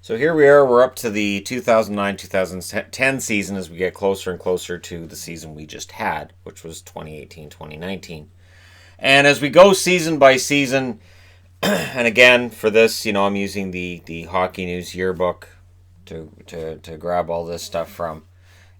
So here we are, we're up to the 2009-2010 season as we get closer and closer to the season we just had, which was 2018-2019. And as we go season by season, and again, for this, I'm using the Hockey News yearbook to grab all this stuff from.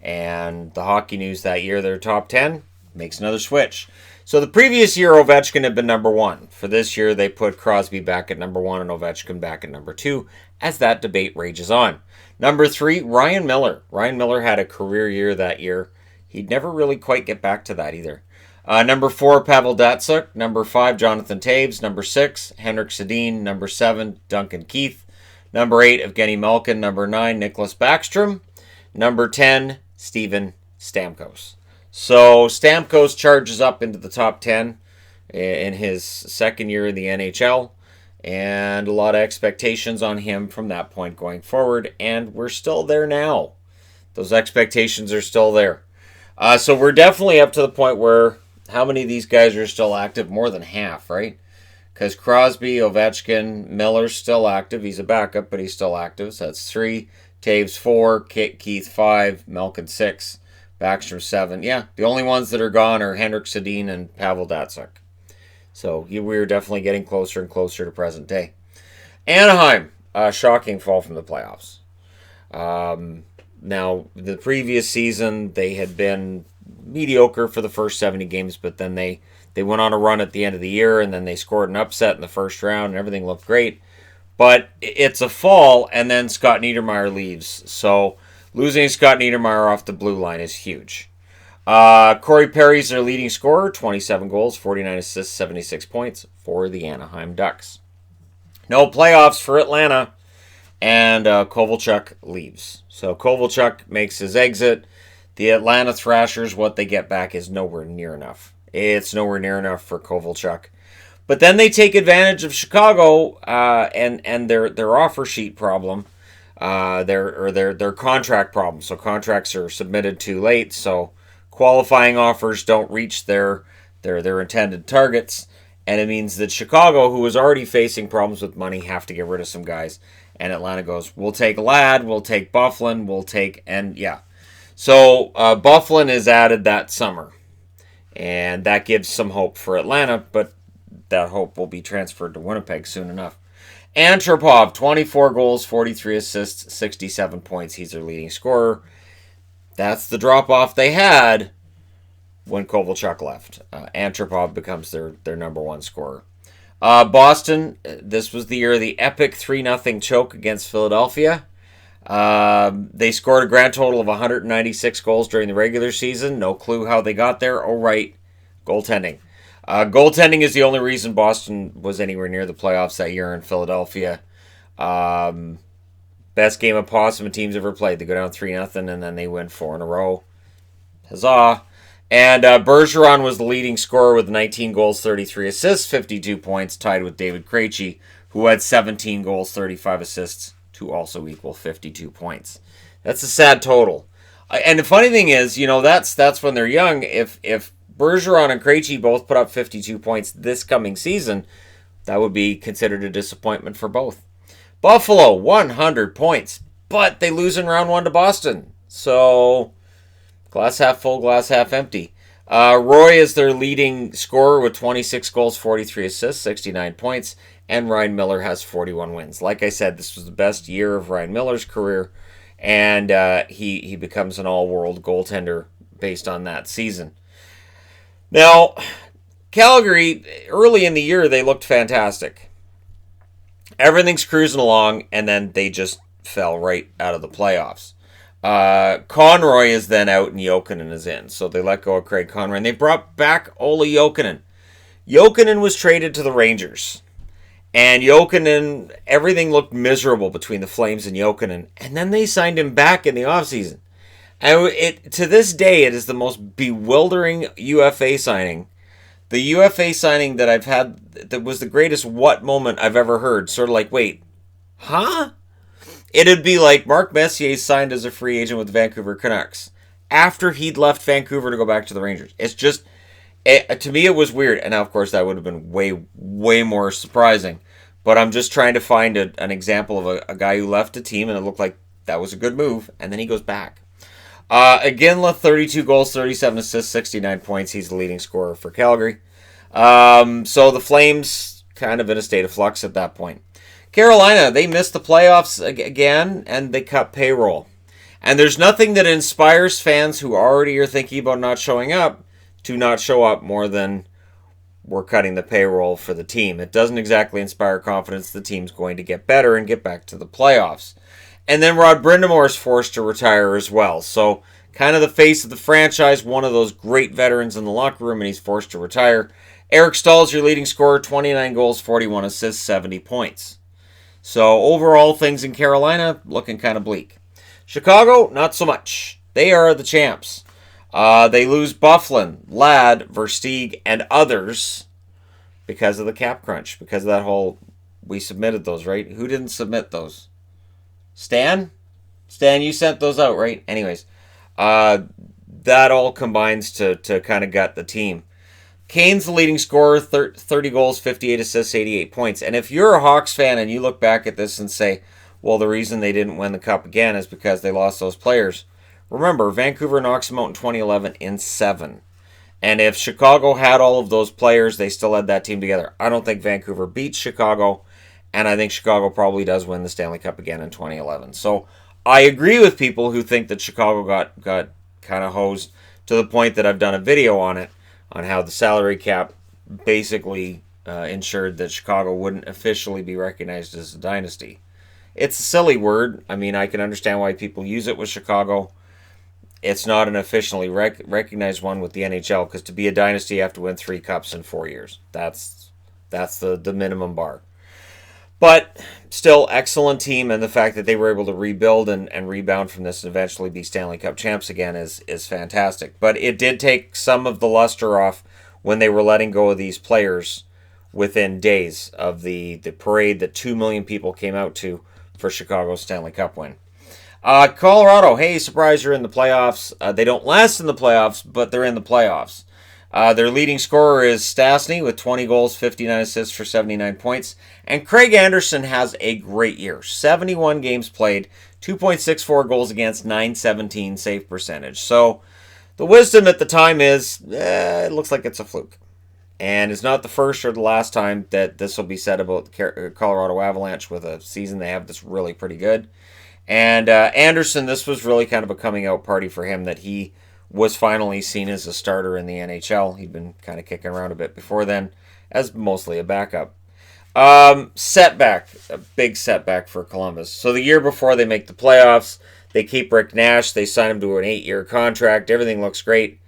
And the Hockey News that year, their top 10, makes another switch. So the previous year, Ovechkin had been number one. For this year, they put Crosby back at number one and Ovechkin back at number two, as that debate rages on. Number three, Ryan Miller. Ryan Miller had a career year that year. He'd never really quite get back to that either. Number four, Pavel Datsyuk. Number five, Jonathan Toews. Number six, Henrik Sedin. Number seven, Duncan Keith. Number eight, Evgeny Malkin. Number nine, Nicholas Backstrom. Number 10, Steven Stamkos. So Stamkos charges up into the top 10 in his second year in the NHL, and a lot of expectations on him from that point going forward, and we're still there now. Those expectations are still there. So we're definitely up to the point where how many of these guys are still active? More than half, right? Because Crosby, Ovechkin, Miller's still active. He's a backup, but he's still active. So that's 3. Taves 4. Keith 5. Malkin 6. Backstrom 7. Yeah, the only ones that are gone are Henrik Sedin and Pavel Datsyuk. So we're definitely getting closer and closer to present day. Anaheim, shocking fall from the playoffs. Now, the previous season, they had been mediocre for the first 70 games, but then they went on a run at the end of the year, and then they scored an upset in the first round, and everything looked great. But it's a fall, and then Scott Niedermayer leaves. So losing Scott Niedermayer off the blue line is huge. Corey Perry's their leading scorer, 27 goals, 49 assists, 76 points for the Anaheim Ducks. No playoffs for Atlanta, and Kovalchuk leaves. So Kovalchuk makes his exit. The Atlanta Thrashers, what they get back is nowhere near enough. It's nowhere near enough for Kovalchuk. But then they take advantage of Chicago and their offer sheet problem. Their contract problem. So contracts are submitted too late, so qualifying offers don't reach their intended targets, and it means that Chicago, who was already facing problems with money, have to get rid of some guys. And Atlanta goes, we'll take Ladd, we'll take Byfuglien, So Byfuglien is added that summer, and that gives some hope for Atlanta, but that hope will be transferred to Winnipeg soon enough. Antropov, 24 goals, 43 assists, 67 points. He's their leading scorer. That's the drop-off they had when Kovalchuk left. Antropov becomes their number one scorer. Boston, this was the year of the epic 3-0 choke against Philadelphia. They scored a grand total of 196 goals during the regular season. No clue how they got there. Oh, right, goaltending. Goaltending is the only reason Boston was anywhere near the playoffs that year in Philadelphia. Best game of possum a team's ever played. They go down 3-0, and then they win 4 in a row. Huzzah. And Bergeron was the leading scorer with 19 goals, 33 assists, 52 points, tied with David Krejci, who had 17 goals, 35 assists, to also equal 52 points. That's a sad total. And the funny thing is, that's when they're young. If Bergeron and Krejci both put up 52 points this coming season, that would be considered a disappointment for both. Buffalo, 100 points, but they lose in round 1 to Boston. So, glass half full, glass half empty. Roy is their leading scorer with 26 goals, 43 assists, 69 points, and Ryan Miller has 41 wins. Like I said, this was the best year of Ryan Miller's career, and he becomes an all-world goaltender based on that season. Now, Calgary, early in the year, they looked fantastic. Everything's cruising along, and then they just fell right out of the playoffs. Conroy is then out, and Jokinen is in. So they let go of Craig Conroy, and they brought back Ole Jokinen. Jokinen was traded to the Rangers. And Jokinen, everything looked miserable between the Flames and Jokinen. And then they signed him back in the offseason. And to this day, it is the most bewildering UFA signing. The UFA signing that I've had that was the greatest what moment I've ever heard. Sort of like, wait, huh? It'd be like Mark Messier signed as a free agent with the Vancouver Canucks after he'd left Vancouver to go back to the Rangers. It's just, to me, it was weird. And now, of course, that would have been way, way more surprising. But I'm just trying to find an example of a guy who left a team and it looked like that was a good move, and then he goes back. Iginla, 32 goals, 37 assists, 69 points. He's the leading scorer for Calgary. So the Flames kind of in a state of flux at that point. Carolina, they missed the playoffs again, and they cut payroll. And there's nothing that inspires fans who already are thinking about not showing up to not show up more than we're cutting the payroll for the team. It doesn't exactly inspire confidence the team's going to get better and get back to the playoffs. And then Rod Brind'Amour is forced to retire as well. So kind of the face of the franchise, one of those great veterans in the locker room, and he's forced to retire. Eric Stahl's your leading scorer, 29 goals, 41 assists, 70 points. So overall, things in Carolina looking kind of bleak. Chicago, not so much. They are the champs. They lose Byfuglien, Ladd, Versteeg, and others because of the cap crunch, because of that whole, we submitted those, right? Who didn't submit those? Stan? Stan, you sent those out, right? Anyways, that all combines to kind of gut the team. Kane's the leading scorer, 30 goals, 58 assists, 88 points. And if you're a Hawks fan and you look back at this and say, well, the reason they didn't win the cup again is because they lost those players. Remember, Vancouver knocks them out in 2011 in 7. And if Chicago had all of those players, they still had that team together. I don't think Vancouver beats Chicago, and I think Chicago probably does win the Stanley Cup again in 2011. So I agree with people who think that Chicago got kind of hosed to the point that I've done a video on it, on how the salary cap basically ensured that Chicago wouldn't officially be recognized as a dynasty. It's a silly word. I mean, I can understand why people use it with Chicago. It's not an officially recognized one with the NHL, because to be a dynasty, you have to win 3 cups in 4 years. That's the minimum bar. But still, excellent team, and the fact that they were able to rebuild and rebound from this and eventually be Stanley Cup champs again is fantastic. But it did take some of the luster off when they were letting go of these players within days of the parade that 2 million people came out to for Chicago's Stanley Cup win. Colorado, hey, surprise, you're in the playoffs. They don't last in the playoffs, but they're in the playoffs. Their leading scorer is Stastny with 20 goals, 59 assists for 79 points. And Craig Anderson has a great year. 71 games played, 2.64 goals against, 917 save percentage. So the wisdom at the time is, it looks like it's a fluke. And it's not the first or the last time that this will be said about the Colorado Avalanche with a season they have that's really pretty good. And Anderson, this was really kind of a coming out party for him, that he was finally seen as a starter in the NHL. He'd been kind of kicking around a bit before then as mostly a backup. Setback, a big setback for Columbus. So the year before they make the playoffs, they keep Rick Nash. They sign him to an 8-year contract. Everything looks great.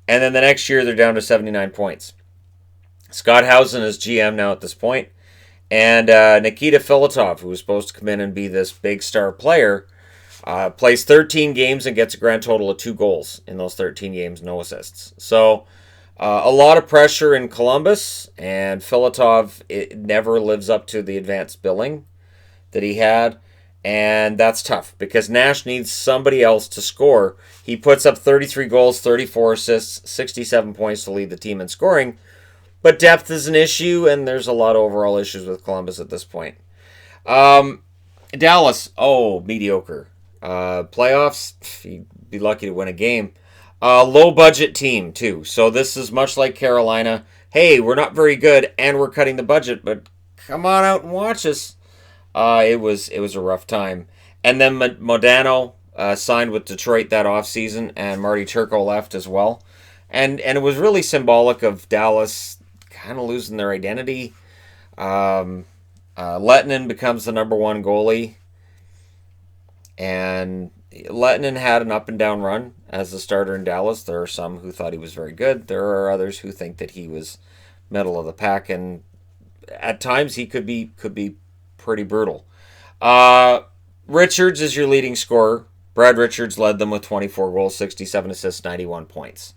And then the next year, they're down to 79 points. Scott Housen is GM now at this point. And Nikita Filatov, who was supposed to come in and be this big star player, plays 13 games and gets a grand total of 2 goals in those 13 games, no assists. So a lot of pressure in Columbus, and Filatov, it never lives up to the advanced billing that he had. And that's tough because Nash needs somebody else to score. He puts up 33 goals, 34 assists, 67 points to lead the team in scoring. But depth is an issue, and there's a lot of overall issues with Columbus at this point. Dallas, mediocre. Playoffs, you'd be lucky to win a game. Low-budget team, too. So this is much like Carolina. Hey, we're not very good, and we're cutting the budget, but come on out and watch us. It was a rough time. And then Modano signed with Detroit that offseason, and Marty Turco left as well. And it was really symbolic of Dallas kind of losing their identity. Lehtinen becomes the number 1 goalie. And Lehtinen had an up and down run as a starter in Dallas. There are some who thought he was very good. There are others who think that he was middle of the pack. And at times he could be pretty brutal. Richards is your leading scorer. Brad Richards led them with 24 goals, 67 assists, 91 points,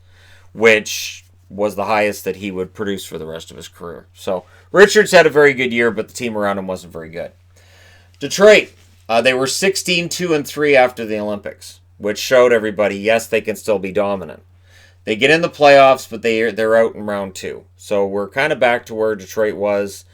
which was the highest that he would produce for the rest of his career. So Richards had a very good year, but the team around him wasn't very good. Detroit, they were 16-2-3 after the Olympics, which showed everybody, yes, they can still be dominant. They get in the playoffs, but they're out in round 2. So we're kind of back to where Detroit was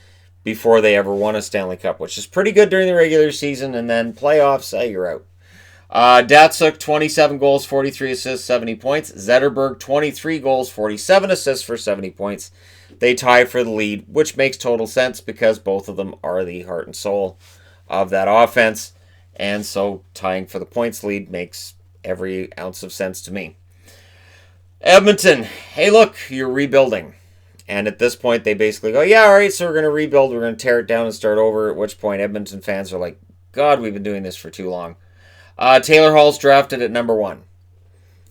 before they ever won a Stanley Cup, which is pretty good during the regular season, and then playoffs, you're out. Datsuk, 27 goals, 43 assists, 70 points. Zetterberg, 23 goals, 47 assists for 70 points. They tie for the lead, which makes total sense because both of them are the heart and soul of that offense. And so tying for the points lead makes every ounce of sense to me. Edmonton, hey look, you're rebuilding. And at this point, they basically go, yeah, all right, so we're going to rebuild. We're going to tear it down and start over, at which point Edmonton fans are like, God, we've been doing this for too long. Taylor Hall's drafted at number 1.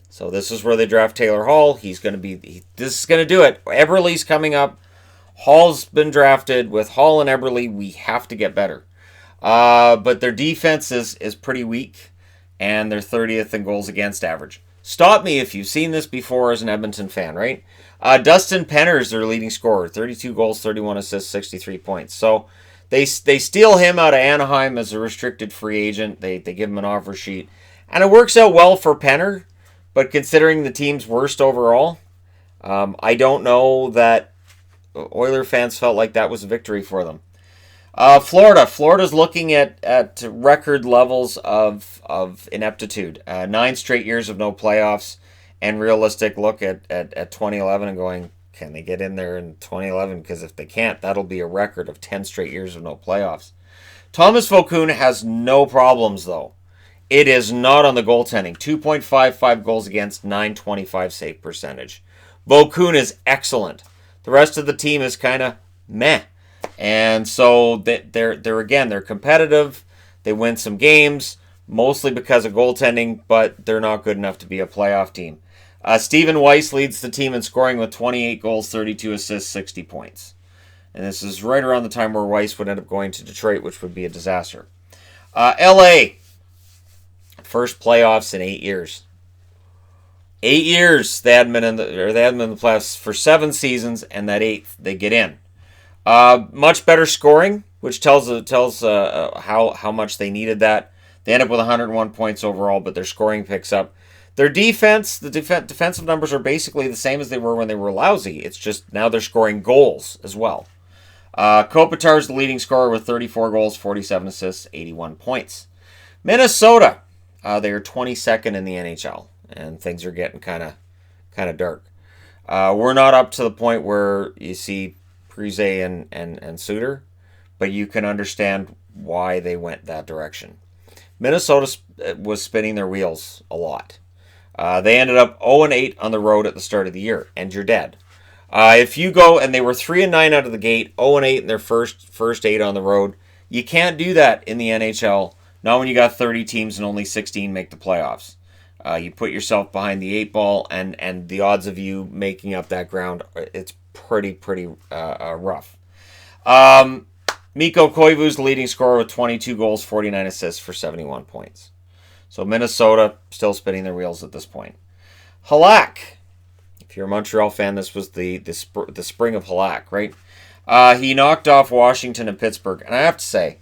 So this is where they draft Taylor Hall. He's going to be, this is going to do it. Eberle's coming up. Hall's been drafted. With Hall and Eberle, we have to get better. But their defense is pretty weak, and they're 30th in goals against average. Stop me if you've seen this before as an Edmonton fan, right? Dustin Penner's their leading scorer, 32 goals, 31 assists, 63 points. So they steal him out of Anaheim as a restricted free agent. They give him an offer sheet. And it works out well for Penner, but considering the team's worst overall, I don't know that Oiler fans felt like that was a victory for them. Florida's looking at record levels of ineptitude. 9 straight years of no playoffs, and realistic look at 2011 and going, can they get in there in 2011? Because if they can't, that'll be a record of 10 straight years of no playoffs. Thomas Vokoun has no problems, though. It is not on the goaltending. 2.55 goals against, 925 save percentage. Vokoun is excellent. The rest of the team is kind of meh. And so they're competitive. They win some games, mostly because of goaltending, but they're not good enough to be a playoff team. Stephen Weiss leads the team in scoring with 28 goals, 32 assists, 60 points. And this is right around the time where Weiss would end up going to Detroit, which would be a disaster. LA, first playoffs in 8 years. 8 years they hadn't been in the playoffs for 7 seasons, and that 8th they get in. Much better scoring, which tells how much they needed that. They end up with 101 points overall, but their scoring picks up. Their defense, defensive numbers are basically the same as they were when they were lousy. It's just now they're scoring goals as well. Kopitar's the leading scorer with 34 goals, 47 assists, 81 points. Minnesota, they are 22nd in the NHL, and things are getting kind of dark. We're not up to the point where you see Parise and Suter, but you can understand why they went that direction. Minnesota was spinning their wheels a lot. They ended up 0-8 on the road at the start of the year, and you're dead. If you go, and they were 3-9 out of the gate, 0-8 in their first 8 on the road, you can't do that in the NHL, not when you got 30 teams and only 16 make the playoffs. You put yourself behind the 8 ball, and the odds of you making up that ground, it's pretty rough. Mikko Koivu's the leading scorer with 22 goals, 49 assists for 71 points. So Minnesota still spinning their wheels at this point. Halak, if you're a Montreal fan, this was the spring of Halak, right? He knocked off Washington and Pittsburgh, and I have to say,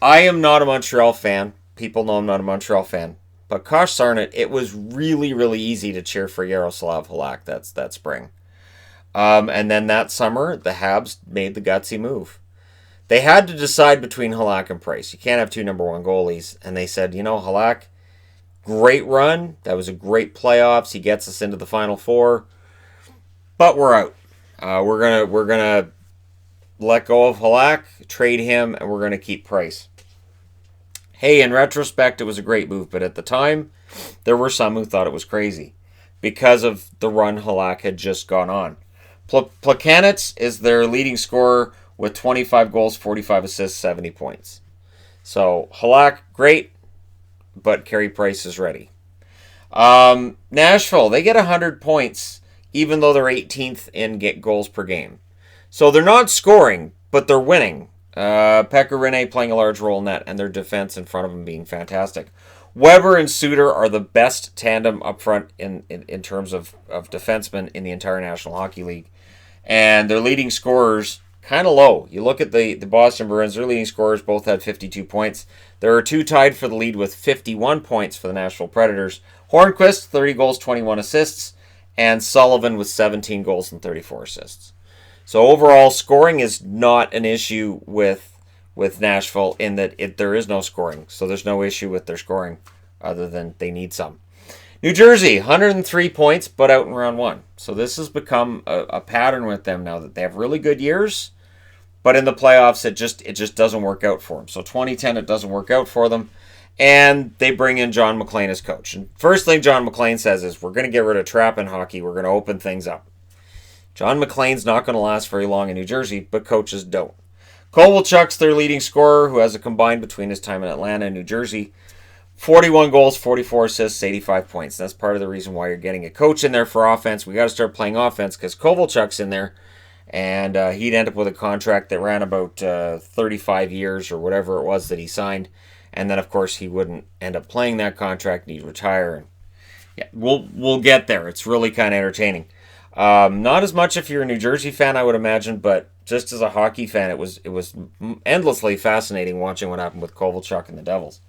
I am not a Montreal fan. People know I'm not a Montreal fan. But gosh darn it, it was really, really easy to cheer for Yaroslav Halak that spring. And then that summer, the Habs made the gutsy move. They had to decide between Halak and Price. You can't have 2 number 1 goalies. And they said, Halak, great run. That was a great playoffs. He gets us into the Final Four. But we're out. We're gonna let go of Halak, trade him, and we're gonna keep Price. Hey, in retrospect, it was a great move. But at the time, there were some who thought it was crazy because of the run Halak had just gone on. Plekanec is their leading scorer with 25 goals, 45 assists, 70 points. So, Halak, great, but Carey Price is ready. Nashville, they get 100 points, even though they're 18th in goals per game. So, they're not scoring, but they're winning. Pekka Rinne playing a large role in that, and their defense in front of them being fantastic. Weber and Suter are the best tandem up front in terms of defensemen in the entire National Hockey League. And their leading scorers, kind of low. You look at the Boston Bruins, their leading scorers both had 52 points. There are 2 tied for the lead with 51 points for the Nashville Predators. Hornquist, 30 goals, 21 assists. And Sullivan with 17 goals and 34 assists. So overall, scoring is not an issue with Nashville in that there is no scoring. So there's no issue with their scoring other than they need some. New Jersey, 103 points, but out in round one. So this has become a pattern with them now that they have really good years, but in the playoffs, it just doesn't work out for them. So 2010, it doesn't work out for them, and they bring in John McLean as coach. And first thing John McLean says is, we're going to get rid of trap in hockey. We're going to open things up. John McLean's not going to last very long in New Jersey, but coaches don't. Kovalchuk's their leading scorer, who has a combined between his time in Atlanta and New Jersey 41 goals, 44 assists, 85 points. That's part of the reason why you're getting a coach in there for offense. We got to start playing offense because Kovalchuk's in there, and he'd end up with a contract that ran about 35 years or whatever it was that he signed. And then, of course, he wouldn't end up playing that contract, and he'd retire. And yeah, we'll get there. It's really kind of entertaining. Not as much if you're a New Jersey fan, I would imagine, but just as a hockey fan, it was endlessly fascinating watching what happened with Kovalchuk and the Devils.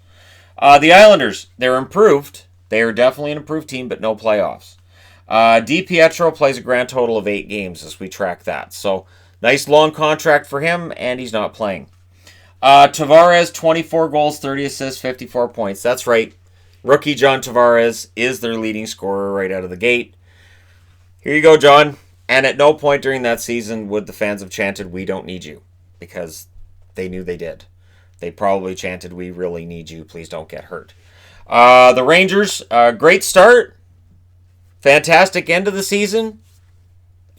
The Islanders, they're improved. They are definitely an improved team, but no playoffs. DiPietro plays a grand total of 8 games as we track that. So, nice long contract for him, and he's not playing. Tavares, 24 goals, 30 assists, 54 points. That's right. Rookie John Tavares is their leading scorer right out of the gate. Here you go, John. And at no point during that season would the fans have chanted, "We don't need you," because they knew they did. They probably chanted, "We really need you. Please don't get hurt." The Rangers, great start. Fantastic end of the season.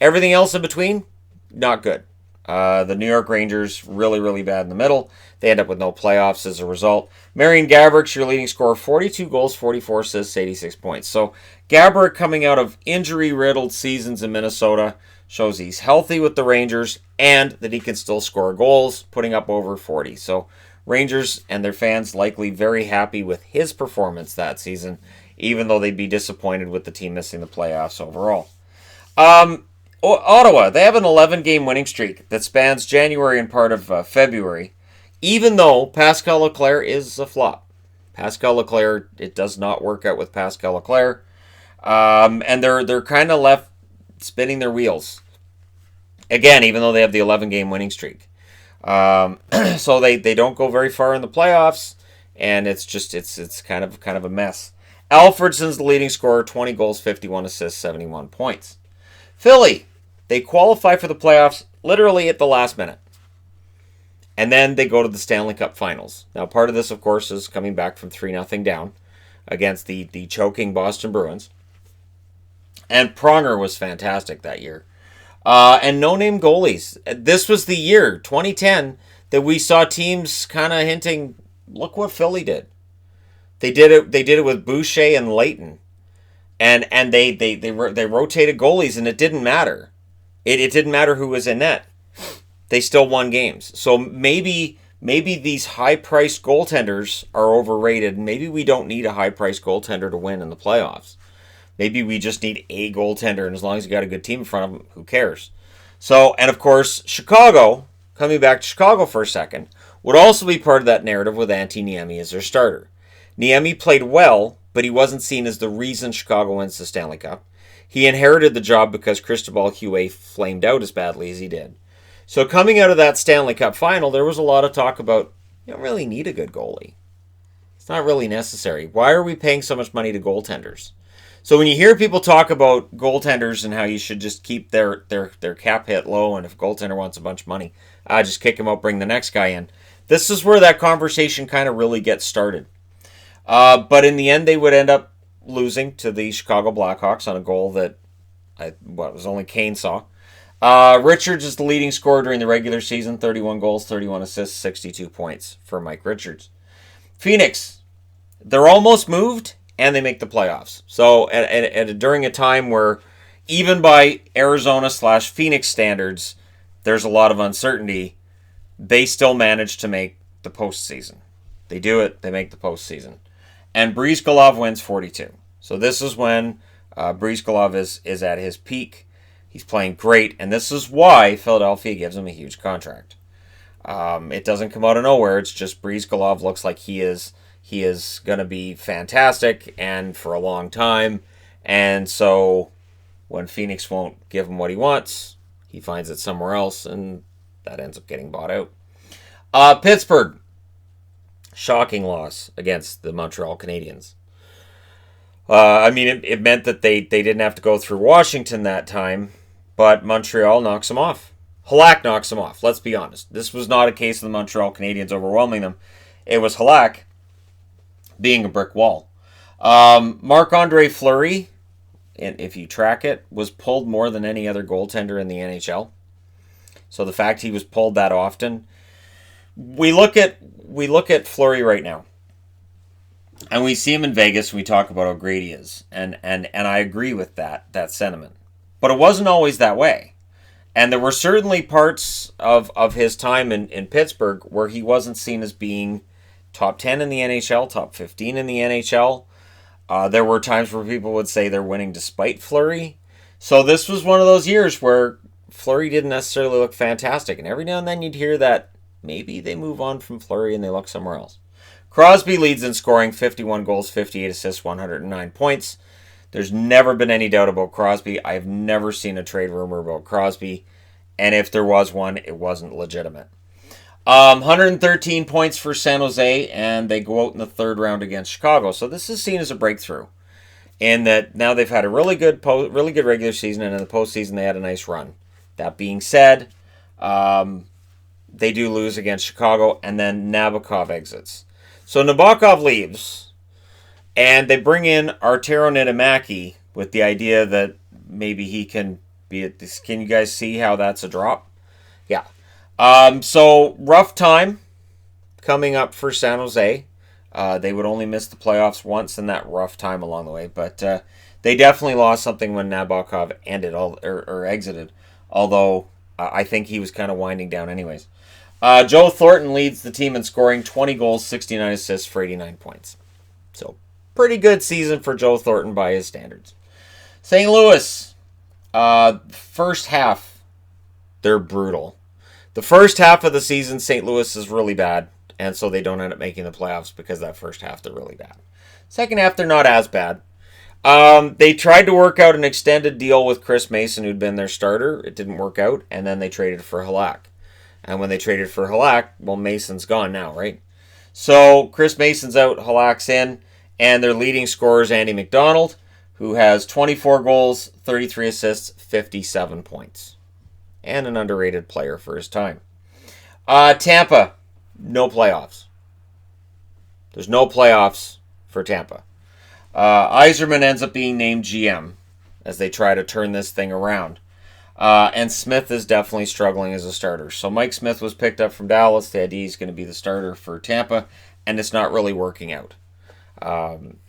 Everything else in between, not good. The New York Rangers, really, really bad in the middle. They end up with no playoffs as a result. Marian Gaborik, your leading scorer, 42 goals, 44 assists, 86 points. So Gaborik, coming out of injury-riddled seasons in Minnesota, shows he's healthy with the Rangers and that he can still score goals, putting up over 40. So Rangers and their fans likely very happy with his performance that season, even though they'd be disappointed with the team missing the playoffs overall. Ottawa, they have an 11-game winning streak that spans January and part of February, even though Pascal Leclerc is a flop. Pascal Leclerc, it does not work out with Pascal Leclerc, and they're kind of left spinning their wheels. Again, even though they have the 11-game winning streak. So they don't go very far in the playoffs, and it's kind of a mess. Alfredson's the leading scorer, 20 goals, 51 assists, 71 points. Philly, they qualify for the playoffs literally at the last minute. And then they go to the Stanley Cup Finals. Now, part of this, of course, is coming back from 3-0 down against the choking Boston Bruins. And Pronger was fantastic that year. And no-name goalies. This was the year, 2010, that we saw teams kind of hinting, look what Philly did. They did it with Boucher and Leighton. And they rotated goalies, and it didn't matter. It didn't matter who was in net. They still won games. So maybe these high-priced goaltenders are overrated. Maybe we don't need a high-priced goaltender to win in the playoffs. Maybe we just need a goaltender, and as long as you got a good team in front of them, who cares? So, and of course, Chicago, coming back to Chicago for a second, would also be part of that narrative with Antti Niemi as their starter. Niemi played well, but he wasn't seen as the reason Chicago wins the Stanley Cup. He inherited the job because Cristobal Huet flamed out as badly as he did. So coming out of that Stanley Cup final, there was a lot of talk about, you don't really need a good goalie. It's not really necessary. Why are we paying so much money to goaltenders? So when you hear people talk about goaltenders and how you should just keep their cap hit low, and if a goaltender wants a bunch of money, just kick him out, bring the next guy in. This is where that conversation kind of really gets started. But in the end, they would end up losing to the Chicago Blackhawks on a goal that was only Kane saw. Richards is the leading scorer during the regular season, 31 goals, 31 assists, 62 points for Mike Richards. Phoenix, they're almost moved, and they make the playoffs. So during a time where, even by Arizona/Phoenix standards, there's a lot of uncertainty, they still manage to make the postseason. They do it, they make the postseason. And Brizgalov wins 42. So this is when Brizgalov is at his peak. He's playing great, and this is why Philadelphia gives him a huge contract. It doesn't come out of nowhere. It's just Brizgalov looks like he is going to be fantastic and for a long time. And so when Phoenix won't give him what he wants, he finds it somewhere else, and that ends up getting bought out. Pittsburgh, shocking loss against the Montreal Canadiens. It meant that they didn't have to go through Washington that time, but Montreal knocks them off. Halak knocks them off, let's be honest. This was not a case of the Montreal Canadiens overwhelming them. It was Halak being a brick wall. Marc-Andre Fleury, and if you track it, was pulled more than any other goaltender in the NHL. So the fact he was pulled that often, we look at Fleury right now, and we see him in Vegas, and we talk about how great he is, and I agree with that sentiment. But it wasn't always that way, and there were certainly parts of his time in Pittsburgh where he wasn't seen as being top 10 in the NHL, top 15 in the NHL. There were times where people would say they're winning despite Fleury. So this was one of those years where Fleury didn't necessarily look fantastic. And every now and then you'd hear that maybe they move on from Fleury and they look somewhere else. Crosby leads in scoring, 51 goals, 58 assists, 109 points. There's never been any doubt about Crosby. I've never seen a trade rumor about Crosby. And if there was one, it wasn't legitimate. 113 points for San Jose, and they go out in the third round against Chicago. So this is seen as a breakthrough, in that now they've had a really good regular season, and in the postseason they had a nice run. That being said, they do lose against Chicago, and then Nabokov exits. So Nabokov leaves, and they bring in Arturo Niittymaki with the idea that maybe he can be at this. Can you guys see how that's a drop? Yeah. So rough time coming up for San Jose. They would only miss the playoffs once in that rough time along the way, but they definitely lost something when Nabokov exited. Although I think he was kind of winding down anyways. Joe Thornton leads the team in scoring, 20 goals, 69 assists for 89 points. So pretty good season for Joe Thornton by his standards. St. Louis, first half, they're brutal. The first half of the season, St. Louis is really bad, and so they don't end up making the playoffs because that first half they're really bad. Second half, they're not as bad. They tried to work out an extended deal with Chris Mason, who'd been their starter. It didn't work out, and then they traded for Halak. And when they traded for Halak, well, Mason's gone now, right? So Chris Mason's out, Halak's in, and their leading scorer is Andy McDonald, who has 24 goals, 33 assists, 57 points. And an underrated player for his time. Tampa, no playoffs. There's no playoffs for Tampa. Yzerman ends up being named GM as they try to turn this thing around. And Smith is definitely struggling as a starter. So Mike Smith was picked up from Dallas. The idea is going to be the starter for Tampa, and it's not really working out.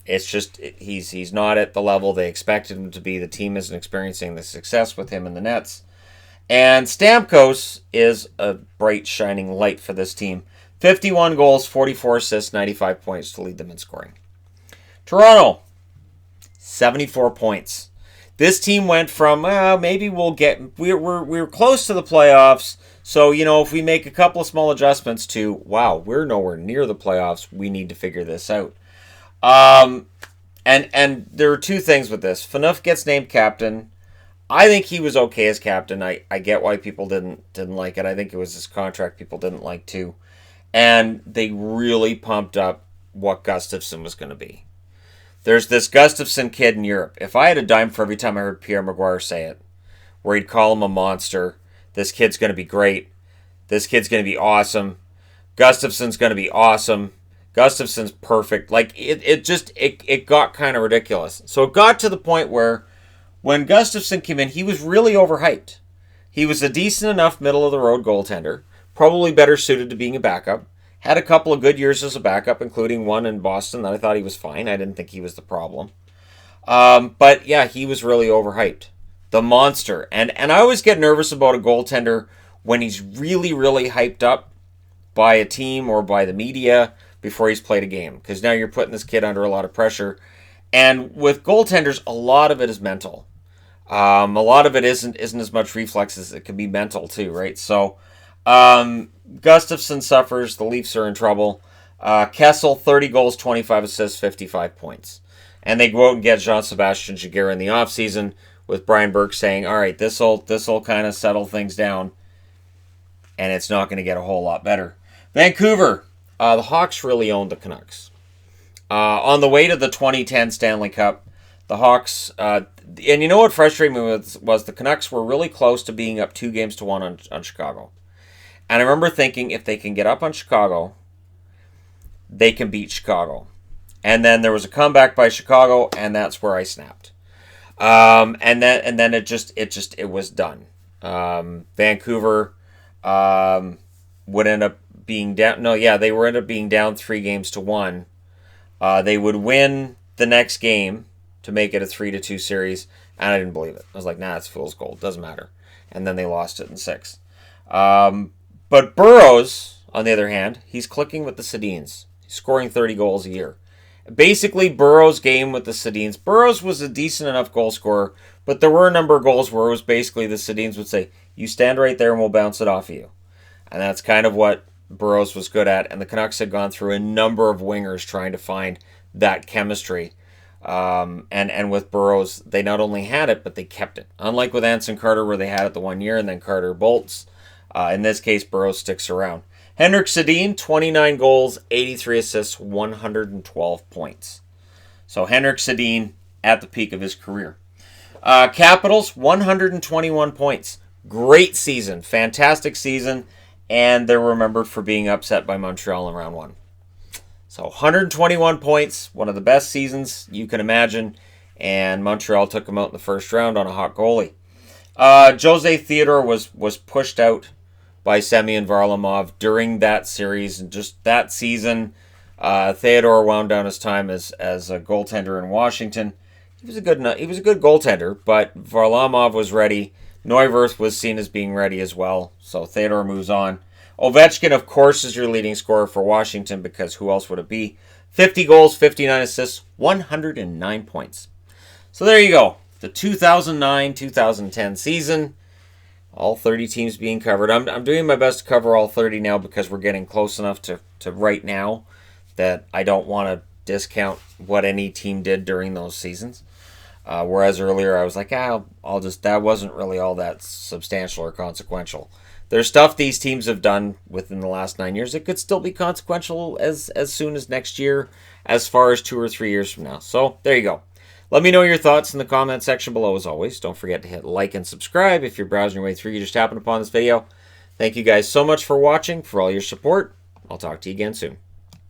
It's just he's not at the level they expected him to be. The team isn't experiencing the success with him in the nets. And Stamkos is a bright, shining light for this team. 51 goals, 44 assists, 95 points to lead them in scoring. Toronto, 74 points. This team went from, maybe we're close to the playoffs, so, if we make a couple of small adjustments to, wow, we're nowhere near the playoffs, we need to figure this out. And there are two things with this. Phaneuf gets named captain. I think he was okay as captain. I get why people didn't like it. I think it was his contract people didn't like too. And they really pumped up what Gustafsson was going to be. There's this Gustafsson kid in Europe. If I had a dime for every time I heard Pierre Maguire say it, where he'd call him a monster, this kid's going to be great, this kid's going to be awesome, Gustafsson's going to be awesome, Gustafsson's perfect. Like, it got kind of ridiculous. So it got to the point where when Gustafsson came in, he was really overhyped. He was a decent enough middle-of-the-road goaltender, probably better suited to being a backup. Had a couple of good years as a backup, including one in Boston that I thought he was fine. I didn't think he was the problem. But yeah, he was really overhyped. The monster. And I always get nervous about a goaltender when he's really, really hyped up by a team or by the media before he's played a game. Because now you're putting this kid under a lot of pressure. And with goaltenders, a lot of it is mental. A lot of it isn't as much reflexes. It can be mental too, right? So Gustafsson suffers. The Leafs are in trouble. Kessel, 30 goals, 25 assists, 55 points. And they go out and get Jean-Sebastien Giguère in the offseason with Brian Burke saying, all right, this'll kind of settle things down, and it's not going to get a whole lot better. Vancouver, the Hawks really owned the Canucks. On the way to the 2010 Stanley Cup, the Hawks, and you know what frustrated me was the Canucks were really close to being up 2-1 on Chicago. And I remember thinking, if they can get up on Chicago, they can beat Chicago. And then there was a comeback by Chicago, and that's where I snapped. And then it was done. Vancouver would end up being down. No, yeah, they would end up being down 3-1. They would win the next game to make it a 3-2 series, and I didn't believe it. I was like, nah, it's fool's gold. Doesn't matter. And then they lost it in 6. But Burrows, on the other hand, he's clicking with the Sedins. He's scoring 30 goals a year. Basically, Burrows' game with the Sedins. Burrows was a decent enough goal scorer, but there were a number of goals where it was basically the Sedins would say, you stand right there and we'll bounce it off of you. And that's kind of what Burrows was good at, and the Canucks had gone through a number of wingers trying to find that chemistry. And with Burrows, they not only had it, but they kept it. Unlike with Anson Carter, where they had it the 1 year and then Carter bolts. In this case, Burrows sticks around. Henrik Sedin, 29 goals, 83 assists, 112 points. So Henrik Sedin at the peak of his career. Capitals, 121 points. Great season. Fantastic season. And they're remembered for being upset by Montreal in round 1. So 121 points, one of the best seasons you can imagine. And Montreal took them out in the first round on a hot goalie. Jose Theodore was pushed out by Semyon Varlamov during that series, and just that season, Theodore wound down his time as a goaltender in Washington. He was a good goaltender, but Varlamov was ready. Neuwirth was seen as being ready as well, so Theodore moves on. Ovechkin, of course, is your leading scorer for Washington, because who else would it be? 50 goals, 59 assists, 109 points. So there you go. The 2009-2010 season. All 30 teams being covered. I'm doing my best to cover all 30 now because we're getting close enough to right now that I don't want to discount what any team did during those seasons. Whereas earlier I was like, that wasn't really all that substantial or consequential. There's stuff these teams have done within the last 9 years that could still be consequential as soon as next year, as far as 2 or 3 years from now. So there you go. Let me know your thoughts in the comment section below as always. Don't forget to hit like and subscribe if you're browsing your way through. You just happened upon this video. Thank you guys so much for watching, for all your support. I'll talk to you again soon.